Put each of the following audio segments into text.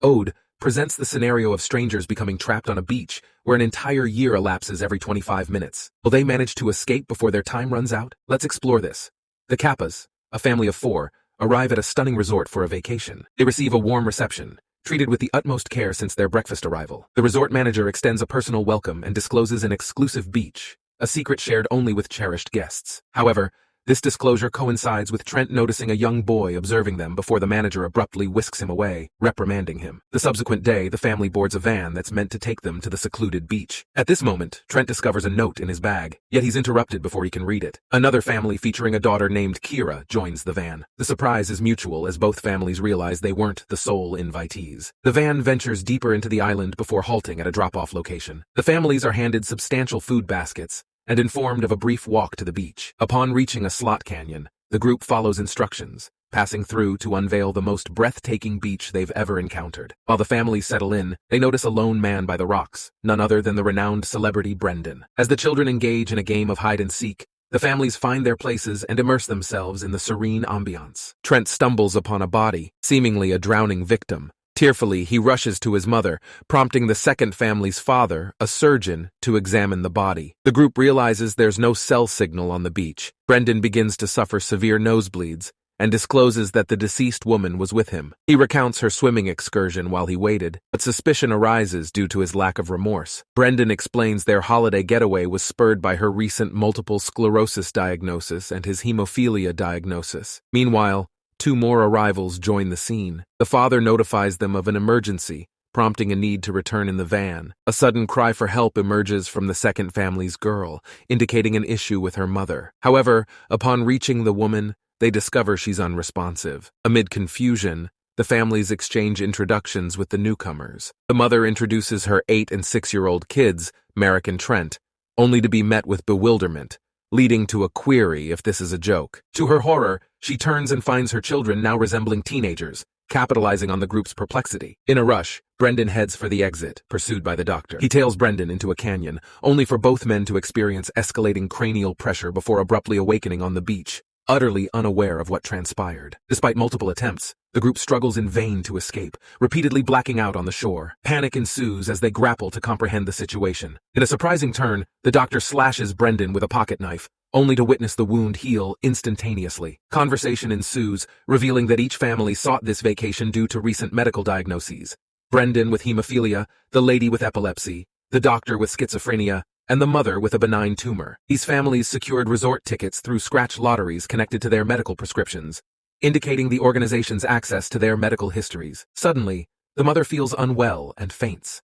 Ode presents the scenario of strangers becoming trapped on a beach where an entire year elapses every 25 minutes. Will they manage to escape before their time runs out? Let's explore this. The Kappas, a family of 4, arrive at a stunning resort for a vacation. They receive a warm reception, treated with the utmost care since their breakfast arrival. The resort manager extends a personal welcome and discloses an exclusive beach, a secret shared only with cherished guests. However, this disclosure coincides with Trent noticing a young boy observing them before the manager abruptly whisks him away, reprimanding him. The subsequent day, the family boards a van that's meant to take them to the secluded beach. At this moment, Trent discovers a note in his bag, yet he's interrupted before he can read it. Another family featuring a daughter named Kira joins the van. The surprise is mutual as both families realize they weren't the sole invitees. The van ventures deeper into the island before halting at a drop-off location. The families are handed substantial food baskets and informed of a brief walk to the beach. Upon reaching a slot canyon, the group follows instructions, passing through to unveil the most breathtaking beach they've ever encountered. While the families settle in, they notice a lone man by the rocks, none other than the renowned celebrity Brendan. As the children engage in a game of hide-and-seek, the families find their places and immerse themselves in the serene ambiance. Trent stumbles upon a body, seemingly a drowning victim. Tearfully, he rushes to his mother, prompting the second family's father, a surgeon, to examine the body. The group realizes there's no cell signal on the beach. Brendan begins to suffer severe nosebleeds and discloses that the deceased woman was with him. He recounts her swimming excursion while he waited, but suspicion arises due to his lack of remorse. Brendan explains their holiday getaway was spurred by her recent multiple sclerosis diagnosis and his hemophilia diagnosis. Meanwhile, 2 more arrivals join the scene. The father notifies them of an emergency, prompting a need to return in the van. A sudden cry for help emerges from the second family's girl, indicating an issue with her mother. However, upon reaching the woman, they discover she's unresponsive. Amid confusion, the families exchange introductions with the newcomers. The mother introduces her 8- and 6-year-old kids, Merrick and Trent, only to be met with bewilderment, leading to a query if this is a joke. To her horror, she turns and finds her children now resembling teenagers, capitalizing on the group's perplexity. In a rush, Brendan heads for the exit, pursued by the doctor. He tails Brendan into a canyon, only for both men to experience escalating cranial pressure before abruptly awakening on the beach, utterly unaware of what transpired. Despite multiple attempts, the group struggles in vain to escape, repeatedly blacking out on the shore. Panic ensues as they grapple to comprehend the situation. In a surprising turn, the doctor slashes Brendan with a pocket knife, only to witness the wound heal instantaneously. Conversation ensues, revealing that each family sought this vacation due to recent medical diagnoses. Brendan with hemophilia, the lady with epilepsy, the doctor with schizophrenia, and the mother with a benign tumor. These families secured resort tickets through scratch lotteries connected to their medical prescriptions, indicating the organization's access to their medical histories. Suddenly, the mother feels unwell and faints.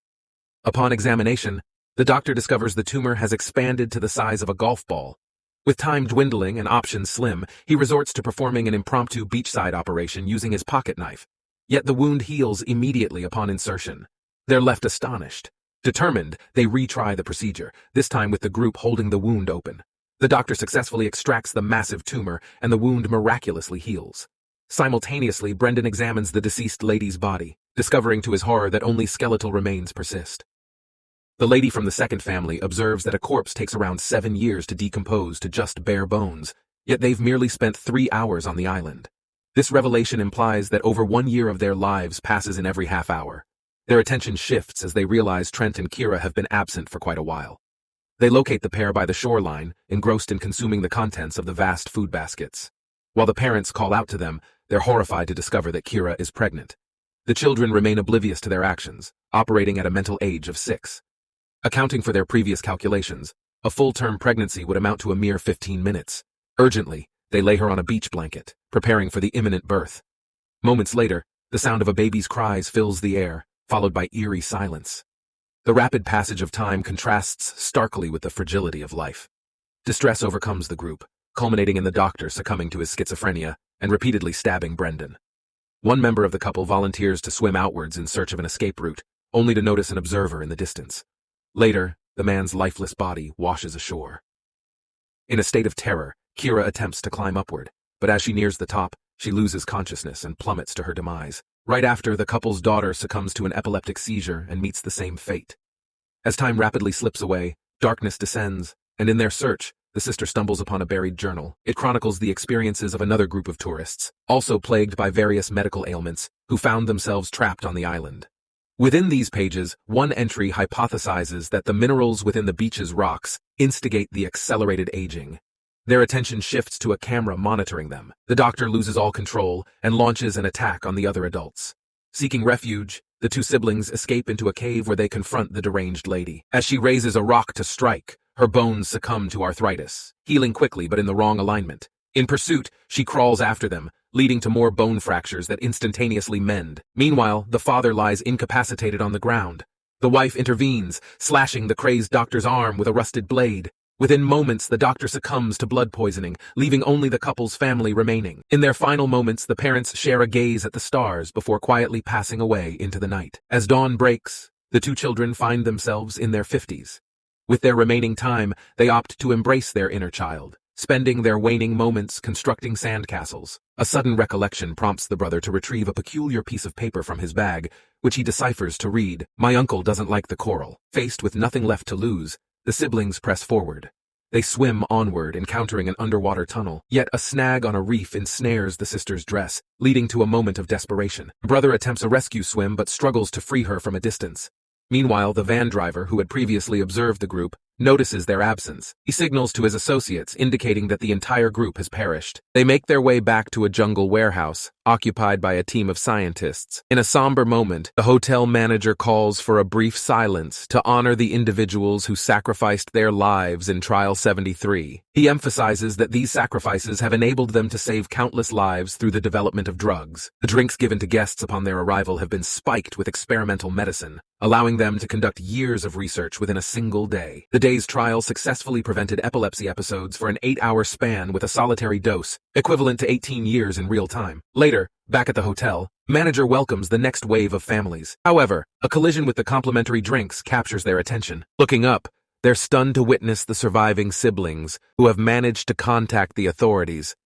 Upon examination, the doctor discovers the tumor has expanded to the size of a golf ball. With time dwindling and options slim, he resorts to performing an impromptu beachside operation using his pocket knife. Yet the wound heals immediately upon insertion. They're left astonished. Determined, they retry the procedure, this time with the group holding the wound open. The doctor successfully extracts the massive tumor, and the wound miraculously heals. Simultaneously, Brendan examines the deceased lady's body, discovering to his horror that only skeletal remains persist. The lady from the second family observes that a corpse takes around 7 years to decompose to just bare bones, yet they've merely spent 3 hours on the island. This revelation implies that over 1 year of their lives passes in every half hour. Their attention shifts as they realize Trent and Kira have been absent for quite a while. They locate the pair by the shoreline, engrossed in consuming the contents of the vast food baskets. While the parents call out to them, they're horrified to discover that Kira is pregnant. The children remain oblivious to their actions, operating at a mental age of 6. Accounting for their previous calculations, a full-term pregnancy would amount to a mere 15 minutes. Urgently, they lay her on a beach blanket, preparing for the imminent birth. Moments later, the sound of a baby's cries fills the air, followed by eerie silence. The rapid passage of time contrasts starkly with the fragility of life. Distress overcomes the group, culminating in the doctor succumbing to his schizophrenia and repeatedly stabbing Brendan. One member of the couple volunteers to swim outwards in search of an escape route, only to notice an observer in the distance. Later, the man's lifeless body washes ashore. In a state of terror, Kira attempts to climb upward, but as she nears the top, she loses consciousness and plummets to her demise. Right after, the couple's daughter succumbs to an epileptic seizure and meets the same fate. As time rapidly slips away, darkness descends, and in their search, the sister stumbles upon a buried journal. It chronicles the experiences of another group of tourists, also plagued by various medical ailments, who found themselves trapped on the island. Within these pages, one entry hypothesizes that the minerals within the beach's rocks instigate the accelerated aging. Their attention shifts to a camera monitoring them. The doctor loses all control and launches an attack on the other adults. Seeking refuge, the two siblings escape into a cave where they confront the deranged lady. As she raises a rock to strike, her bones succumb to arthritis, healing quickly but in the wrong alignment. In pursuit, she crawls after them, leading to more bone fractures that instantaneously mend. Meanwhile, the father lies incapacitated on the ground. The wife intervenes, slashing the crazed doctor's arm with a rusted blade. Within moments, the doctor succumbs to blood poisoning, leaving only the couple's family remaining. In their final moments, the parents share a gaze at the stars before quietly passing away into the night. As dawn breaks, the two children find themselves in their 50s. With their remaining time, they opt to embrace their inner child, spending their waning moments constructing sandcastles. A sudden recollection prompts the brother to retrieve a peculiar piece of paper from his bag, which he deciphers to read. "My uncle doesn't like the coral." Faced with nothing left to lose, the siblings press forward. They swim onward, encountering an underwater tunnel. Yet a snag on a reef ensnares the sister's dress, leading to a moment of desperation. The brother attempts a rescue swim but struggles to free her from a distance. Meanwhile, the van driver, who had previously observed the group, notices their absence. He signals to his associates, indicating that the entire group has perished. They make their way back to a jungle warehouse, occupied by a team of scientists. In a somber moment, the hotel manager calls for a brief silence to honor the individuals who sacrificed their lives in Trial 73. He emphasizes that these sacrifices have enabled them to save countless lives through the development of drugs. The drinks given to guests upon their arrival have been spiked with experimental medicine, allowing them to conduct years of research within a single day. The day's trial successfully prevented epilepsy episodes for an 8-hour span with a solitary dose, equivalent to 18 years in real time. Later, back at the hotel, manager welcomes the next wave of families. However, a collision with the complimentary drinks captures their attention. Looking up, they're stunned to witness the surviving siblings, who have managed to contact the authorities.